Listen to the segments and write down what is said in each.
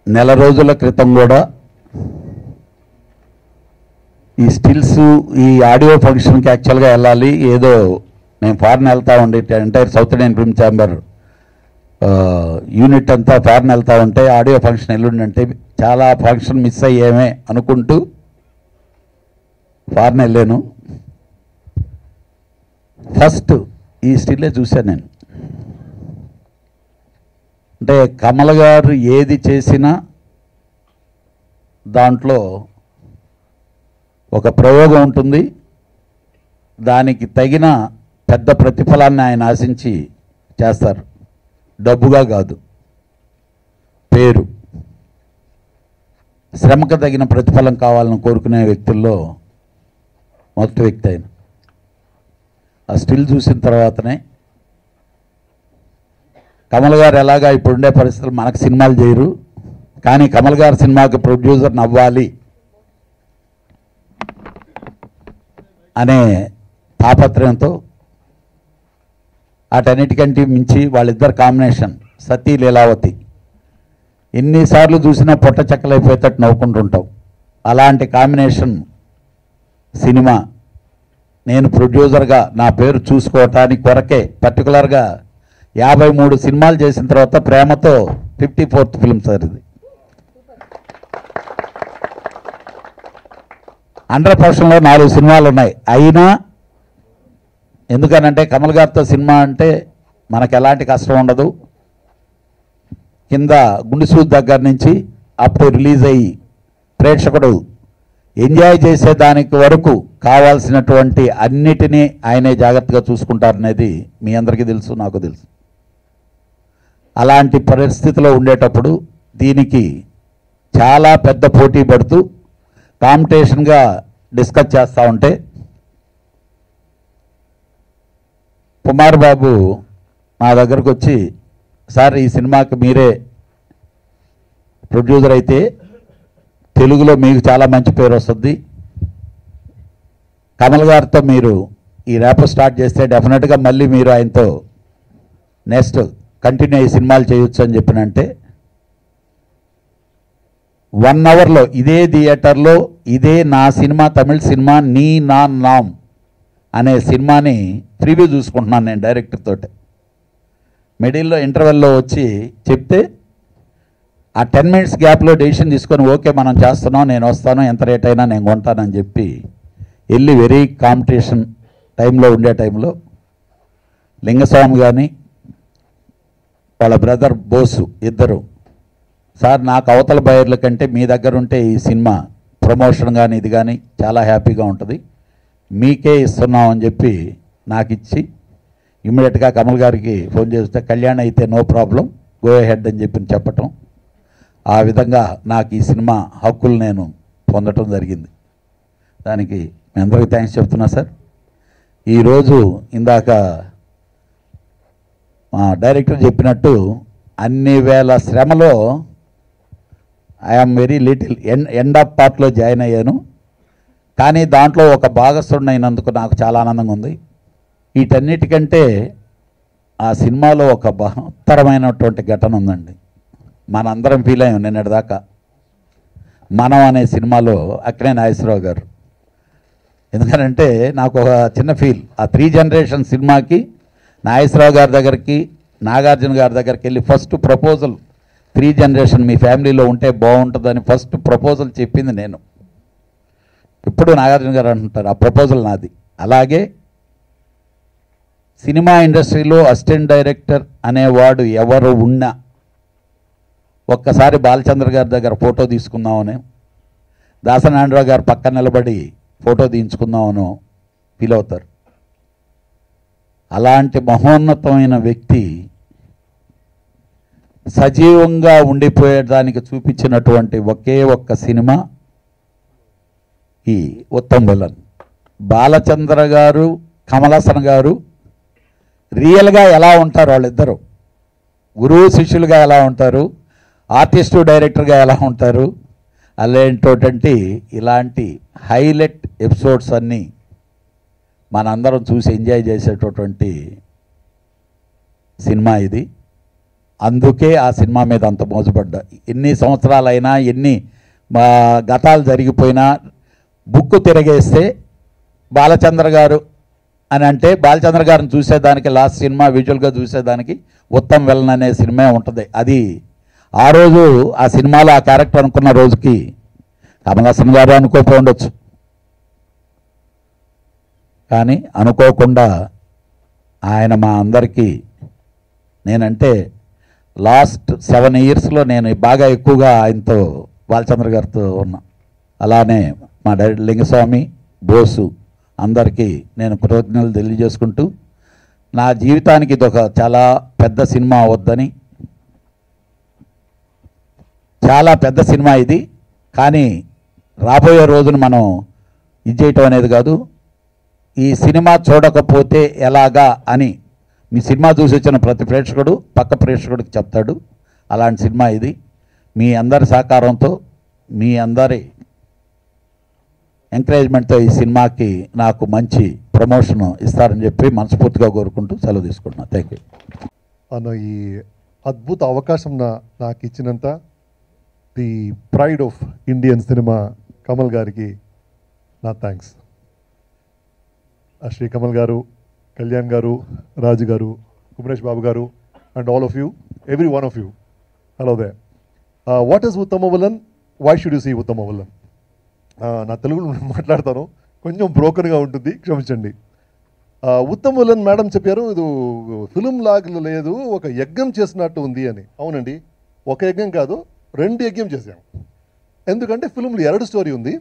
నెల రోజుల క్రితం కూడా ఈ స్టిల్స్ ఈ ఆడియో ఫంక్షన్కి యాక్చువల్గా వెళ్ళాలి, ఏదో నేను ఫారెన్ వెళ్తా ఉండే entire south Indian film chamber unit అంతా ఫారెన్ వెళ్తా ఉంటే ఆడియో ఫంక్షన్ ఎల్లుండంటే చాలా ఫంక్షన్ మిస్ అయ్యేమే అనుకుంటూ ఫారెన్ వెళ్ళాను. ఫస్ట్ ఈ స్టిల్లే చూశాను నేను. అంటే కమల్ గారు ఏది చేసినా దాంట్లో ఒక ప్రయోగం ఉంటుంది, దానికి తగిన పెద్ద ప్రతిఫలాన్ని ఆయన ఆశించి చేస్తారు. డబ్బుగా కాదు, పేరు, శ్రమకు తగిన ప్రతిఫలం కావాలని కోరుకునే వ్యక్తుల్లో మొదటి వ్యక్తి ఆయన. ఆ స్టిల్ చూసిన తర్వాతనే కమల్ గారు ఎలాగా ఇప్పుడుండే పరిస్థితులు మనకు సినిమాలు చేయరు, కానీ కమల్ గారు సినిమాకి ప్రొడ్యూసర్ నవ్వాలి అనే తాపత్రయంతో అటన్నిటికంటే మించి వాళ్ళిద్దరు కాంబినేషన్ సతీ లీలావతి ఎన్నిసార్లు చూసినా పొట్ట చెక్కలైపోయేటట్టు నవ్వుకుంటుంటాం. అలాంటి కాంబినేషన్ సినిమా నేను ప్రొడ్యూసర్గా నా పేరు చూసుకోవటానికి కొరకే పర్టికులర్గా 53 సినిమాలు చేసిన తర్వాత ప్రేమతో 54th ఫిల్మ్ సార్ ఇది. 100% 4 సినిమాలు ఉన్నాయి. అయినా ఎందుకనంటే కమల్ గారితో సినిమా అంటే మనకు ఎలాంటి కష్టం ఉండదు. కింద గుండెసూద్ దగ్గర నుంచి అప్పుడు రిలీజ్ అయ్యి ప్రేక్షకుడు ఎంజాయ్ చేసేదానికి వరకు కావాల్సినటువంటి అన్నిటినీ ఆయనే జాగ్రత్తగా చూసుకుంటారనేది మీ అందరికీ తెలుసు, నాకు తెలుసు. అలాంటి పరిస్థితిలో ఉండేటప్పుడు దీనికి చాలా పెద్ద పోటీ పడుతూ కాంపిటీషన్గా డిస్కస్ చేస్తూ ఉంటే కుమార్ బాబు నా దగ్గరకు వచ్చి, సార్ ఈ సినిమాకి మీరే ప్రొడ్యూసర్ అయితే తెలుగులో మీకు చాలా మంచి పేరు వస్తుంది, కమల్ గారితో మీరు ఈ ర్యాప్ స్టార్ట్ చేస్తే డెఫినెట్గా మళ్ళీ మీరు ఆయనతో నెక్స్ట్ కంటిన్యూ అయ్యి సినిమాలు చేయొచ్చు అని చెప్పినంటే 1 అవర్లో ఇదే థియేటర్లో ఇదే నా సినిమా, తమిళ సినిమా నీ నా నామ్ అనే సినిమాని ప్రివ్యూ చూసుకుంటున్నాను నేను డైరెక్టర్ తోటి. మిడిల్లో ఇంటర్వెల్లో వచ్చి చెప్తే ఆ 10 minutes గ్యాప్లో డెసిషన్ తీసుకొని ఓకే మనం చేస్తున్నాం, నేను వస్తాను, ఎంత రేట్ అయినా నేను కొంటానని చెప్పి వెళ్ళి వెరీ కాంపిటీషన్ టైంలో ఉండే టైంలో లింగస్వామి కానీ వాళ్ళ బ్రదర్ బోసు ఇద్దరు, సార్ నాకు అవతల బయర్ల కంటే మీ దగ్గర ఉంటే ఈ సినిమా ప్రమోషన్ కానీ ఇది కానీ చాలా హ్యాపీగా ఉంటుంది, మీకే ఇస్తున్నాం అని చెప్పి నాకు ఇచ్చి ఇమ్మీడియట్గా కమల్ గారికి ఫోన్ చేస్తే కళ్యాణ్ అయితే నో ప్రాబ్లం గో హెడ్ అని చెప్పి చెప్పటం, ఆ విధంగా నాకు ఈ సినిమా హక్కులు నేను పొందటం జరిగింది. దానికి మీ అందరికీ థ్యాంక్స్ చెప్తున్నా సార్. ఈరోజు ఇందాక మా డైరెక్టర్ చెప్పినట్టు అన్ని వేల శ్రమలో I'm very little end of పార్ట్లో జాయిన్ అయ్యాను, కానీ దాంట్లో ఒక భాగస్థుడిని అయినందుకు నాకు చాలా ఆనందంగా ఉంది. వీటన్నిటికంటే ఆ సినిమాలో ఒక బహత్తరమైనటువంటి ఘటన ఉందండి. మనందరం ఫీల్ అయ్యాం నిన్నటిదాకా. మనం అనే సినిమాలో అక్కినే నాగేశ్వరరావు గారు, ఎందుకంటే నాకు ఒక చిన్న ఫీల్, ఆ 3 జనరేషన్ సినిమాకి నాగేశ్వరరావు గారి దగ్గరికి నాగార్జున గారి దగ్గరికి వెళ్ళి ఫస్ట్ ప్రపోజల్ 3 జనరేషన్ మీ ఫ్యామిలీలో ఉంటే బాగుంటుందని ఫస్ట్ ప్రపోజల్ చెప్పింది నేను. ఇప్పుడు నాగార్జున గారు అంటుంటారు ఆ ప్రపోజల్ నాది. అలాగే సినిమా ఇండస్ట్రీలో అసిస్టెంట్ డైరెక్టర్ అనేవాడు ఎవరు ఉన్నా ఒక్కసారి బాలచంద్ర గారి దగ్గర ఫోటో తీసుకుందామని, దాసనారాయణరావు గారు పక్కన నిలబడి ఫోటో తీయించుకుందామనో ఫీల్ అవుతారు. అలాంటి మహోన్నతమైన వ్యక్తి సజీవంగా ఉండిపోయేదానికి చూపించినటువంటి ఒకే ఒక్క సినిమా ఈ ఉత్తమ్ విలన్. బాలచంద్ర గారు కమలాసన్ గారు రియల్గా ఎలా ఉంటారు, వాళ్ళిద్దరు గురువు శిష్యులుగా ఎలా ఉంటారు, ఆర్టిస్టు డైరెక్టర్గా ఎలా ఉంటారు, అలాంటి ఇలాంటి హైలైట్ ఎపిసోడ్స్ అన్నీ మనందరం చూసి ఎంజాయ్ చేసేటటువంటి సినిమా ఇది. అందుకే ఆ సినిమా మీద అంత మోజుపడ్డా. ఎన్ని సంవత్సరాలైనా ఎన్ని గతాలు జరిగిపోయినా బుక్కు తిరగేస్తే బాలచంద్ర గారు అని అంటే బాలచంద్ర గారిని చూసేదానికి లాస్ట్ సినిమా విజువల్గా చూసేదానికి ఉత్తమ్ విలన్ అనే సినిమా ఉంటుంది. అది ఆ రోజు ఆ సినిమాలో ఆ క్యారెక్టర్ అనుకున్న రోజుకి కమల్ హాసన్ గారు అనుకోపోయి ఉండొచ్చు, కానీ అనుకోకుండా ఆయన మా అందరికీ, నేనంటే లాస్ట్ 7 yearsలో నేను బాగా ఎక్కువగా ఆయనతో బాలచంద్ర గారితో ఉన్నా. అలానే మా డైరెక్టర్ లింగస్వామి, బోసు అందరికీ నేను కృతజ్ఞతలు తెలియజేసుకుంటూ, నా జీవితానికి ఇదొక చాలా పెద్ద సినిమా అవద్దని, చాలా పెద్ద సినిమా ఇది, కానీ రాబోయే రోజున మనం ఇది చేయటం అనేది కాదు, ఈ సినిమా చూడకపోతే ఎలాగా అని మీ సినిమా చూసి వచ్చిన ప్రతి ప్రేక్షకుడు పక్క ప్రేక్షకుడికి చెప్తాడు. అలాంటి సినిమా ఇది. మీ అందరి సహకారంతో, మీ అందరి ఎంకరేజ్మెంట్తో ఈ సినిమాకి నాకు మంచి ప్రమోషన్ ఇస్తారని చెప్పి మనస్ఫూర్తిగా కోరుకుంటూ సెలవు తీసుకుంటున్నాను. థ్యాంక్ యూ అన్న. ఈ అద్భుత అవకాశం నాకు ఇచ్చినంత the pride of Indian cinema Kamal గారికి నా థ్యాంక్స్. శ్రీ కమల్ గారు, కళ్యాణ్ గారు, రాజు గారు, Kumaresh Babu garu and all of you, every one of you, hello there. What is Uttama Villain? Why should you see Uttama Villain? నా తెలుగులో మాట్లాడతాను, కొంచెం బ్రోకన్గా ఉంటుంది, క్షమించండి. ఉత్తమ విలన్ మేడం చెప్పారు ఇది ఫిలిం లాగా లేదు, ఒక యజ్ఞం చేసినట్టు ఉంది అని. అవునండి, ఒక యజ్ఞం కాదు, 2 యజ్ఞం చేశాం. ఎందుకంటే ఫిలింలో 2 స్టోరీ ఉంది.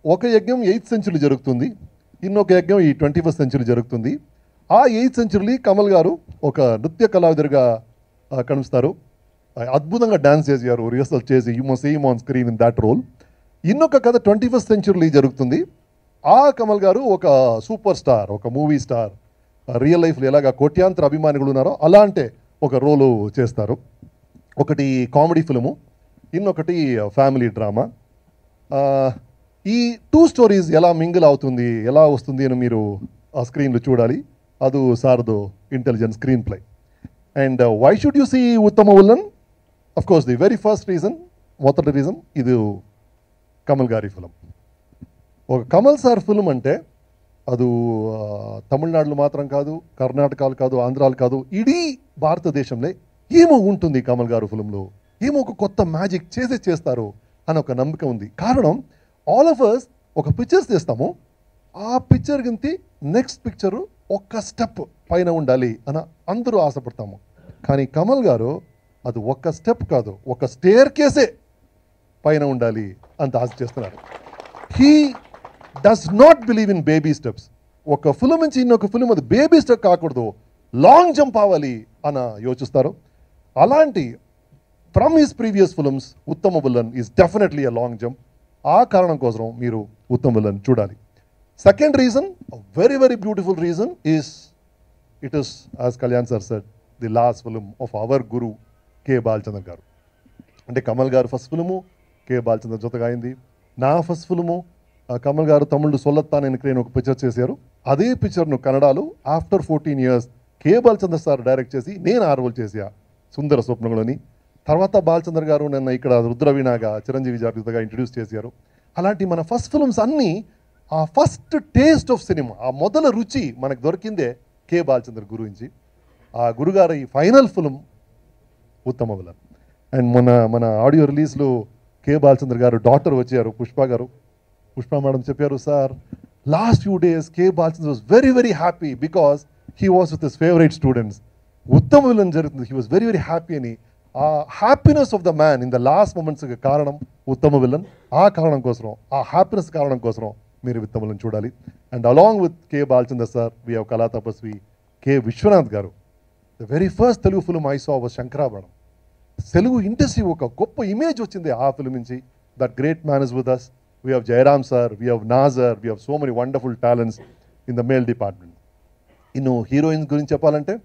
ఒక యజ్ఞం 8th century జరుగుతుంది, ఇంకొక యజ్ఞం ఈ 21st century జరుగుతుంది. ఆ 8th century కమల్ గారు ఒక నృత్య కళావిదురుగా కనిపిస్తారు. అద్భుతంగా డాన్స్ చేశారు, రిహర్సల్ చేసి you must see him on screen in that role. ఇంకొక కథ 21st century జరుగుతుంది. ఆ కమల్ గారు ఒక సూపర్ స్టార్, ఒక మూవీ స్టార్, రియల్ లైఫ్లో ఎలాగా కోట్యాంతర అభిమానులు ఉన్నారో అలాంటి ఒక రోలు చేస్తారు. ఒకటి కామెడీ ఫిల్ము, ఇంకొకటి ఫ్యామిలీ డ్రామా. ఈ 2 stories ఎలా మింగిల్ అవుతుంది, ఎలా వస్తుంది అని మీరు ఆ స్క్రీన్లో చూడాలి. అది సార్దో intelligent screen play. And why should you see Uttama Villain? Of course the very first reason, మొదటి రీజన్, ఇది కమల్ గారి ఫిలిం. ఒక కమల్ సార్ ఫిలిం అంటే అది తమిళనాడులో మాత్రం కాదు, కర్ణాటకలో కాదు, ఆంధ్రాలో కాదు, ఇడీ భారతదేశంలో ఏమో ఉంటుంది కమల్ గారు ఫిలింలో, ఏమో ఒక కొత్త మ్యాజిక్ చేస్తారు అని ఒక నమ్మకం ఉంది. కారణం ఆల్ ఆఫ్ అస్ ఒక పిక్చర్స్ చేస్తాము, ఆ పిక్చర్ గింతి నెక్స్ట్ పిక్చరు ఒక్క స్టెప్ పైన ఉండాలి అని అందరూ ఆశపడతాము. కానీ కమల్ గారు అది ఒక్క స్టెప్ కాదు, ఒక స్టేర్ కేసే పైన ఉండాలి అంత ఆశ చేస్తున్నారు. He does not believe in baby steps. ఒక ఫిలిం నుంచి ఇంకొక ఫిలిం అది బేబీ స్టెప్ కాకూడదు, లాంగ్ జంప్ అవ్వాలి అని యోచిస్తారు. అలాంటి ఫ్రమ్ హిస్ ప్రీవియస్ ఫిలిమ్స్ ఉత్తమ villain is definitely a long jump. ఆ కారణం కోసం మీరు ఉత్తమ విలన్ చూడాలి. Second reason, very very beautiful reason is it is as Kalyan sir said the last film of our Guru K Balachandra గారు. అంటే కమల్ గారు ఫస్ట్ ఫిలిము కె బాలచంద్ర జొతగా అయింది. నా ఫస్ట్ ఫిలిము కమల్ గారు తమిళ్ సొల్లత్తానని క్రేన్ ఒక పిక్చర్ చేశారు. అదే పిక్చర్ను కన్నడలో after 14 years K Balachandra sir direct చేసి నేను ఆ రోల్ చేసా సుందర స్వప్నంలోని. తర్వాత బాలచంద్ర గారు నన్ను ఇక్కడ రుద్రవీణాగా చిరంజీవి జాగ్రత్తగా ఇంట్రడ్యూస్ చేశారు. అలాంటి మన ఫస్ట్ ఫిల్మ్స్ అన్నీ ఆ ఫస్ట్ టేస్ట్ ఆఫ్ సినిమా, ఆ మొదల రుచి మనకు దొరికిందే కె బాలచంద్ర గురించి. ఆ గురుగారి final film Uttama Villain. And మన ఆడియో రిలీజ్లో కె బాలచంద్ర గారు డాక్టర్ వచ్చారు, పుష్ప మేడం చెప్పారు, sir last few days K Balachandra was very very happy because he was with his favourite students. Uttama Villain జరుగుతుంది, he was very very happy అని. ఆ happiness of the man in the last మూమెంట్స్కి కారణం Uttama villain. ఆ కారణం కోసం, ఆ హ్యాపీనెస్ కారణం కోసం మీరు ఉత్తమ విలన్ చూడాలి. And along with K Balachandra sir we have Kala Tapasvi K Vishwanath garu. The very first Telugu film I saw was Sankarabharanam. Telugu industry ఒక గొప్ప ఇమేజ్ వచ్చింది ఆ ఫిలిం నుంచి. That great man is with us. We have Jayaram sir, we have Nassar, we have so many wonderful talents in the male department. ఇನ್ನು heroines గురించి చెప్పాలంటే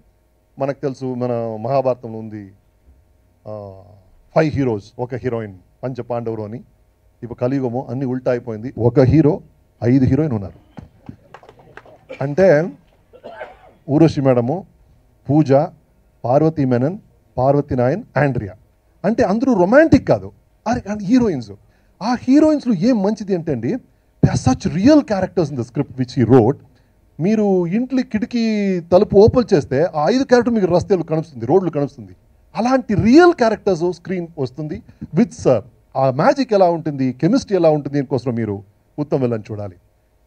మనకు తెలుసు, మన మహాభారతంలో ఉంది 5 heroes, ఒక హీరోయిన్, పంచపాండవులు అని. ఇప్పుడు కలియుగము అన్ని ఉల్టా అయిపోయింది, ఒక హీరో 5 హీరోయిన్ ఉన్నారు. అంటే ఊర్వశి మేడము, పూజ, పార్వతీ మేనన్, పార్వతి నాయన్, ఆండ్రియా. అంటే అందరూ రొమాంటిక్ కాదు, హీరోయిన్స్. ఆ హీరోయిన్స్లో ఏం మంచిది అంటే అండి, they are such real characters in the script which he wrote. మీరు ఇంట్లో కిటికీ తలుపు ఓపెన్ చేస్తే ఆ 5 క్యారెక్టర్ మీకు రస్తేలు కనిపిస్తుంది, రోడ్లు కనిపిస్తుంది. అలాంటి రియల్ క్యారెక్టర్స్ స్క్రీన్ వస్తుంది విత్ సార్. ఆ మ్యాజిక్ ఎలా ఉంటుంది, కెమిస్ట్రీ ఎలా ఉంటుంది దీనికోసం మీరు ఉత్తమ్ విలన్ చూడాలి.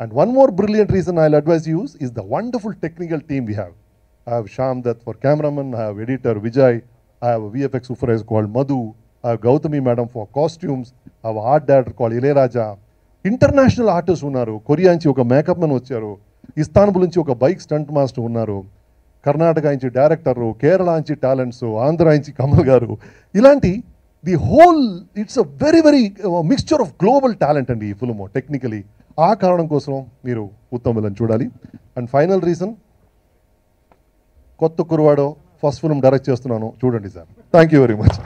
And one more brilliant reason I will advise use is the wonderful technical team we have. I have Shyam Dutt for cameraman, I have editor Vijay, I have a VFX supervisor called Madhu, I have Gautami madam for costumes, I have art director called Ilayaraja. International artists ఉన్నారు. Korea నుంచి ఒక makeup man వచ్చారు, Istanbul నుంచి ఒక bike stunt master ఉన్నారు, కర్ణాటక నుంచి director, Kerala నుంచి talents, Andhra నుంచి కమల్ గారు. ఇలాంటి the whole it's a very very mixture of global talent అండి ఈ ఫిల్మ్ టెక్నికలీ. ఆ కారణం కోసం మీరు ఉత్తమ్ విలన్ చూడాలి. అండ్ ఫైనల్ రీజన్, కొత్త కుర్వాడో ఫస్ట్ ఫిల్మ్ డైరెక్ట్ చేస్తున్నాను, చూడండి sir. Thank you very much.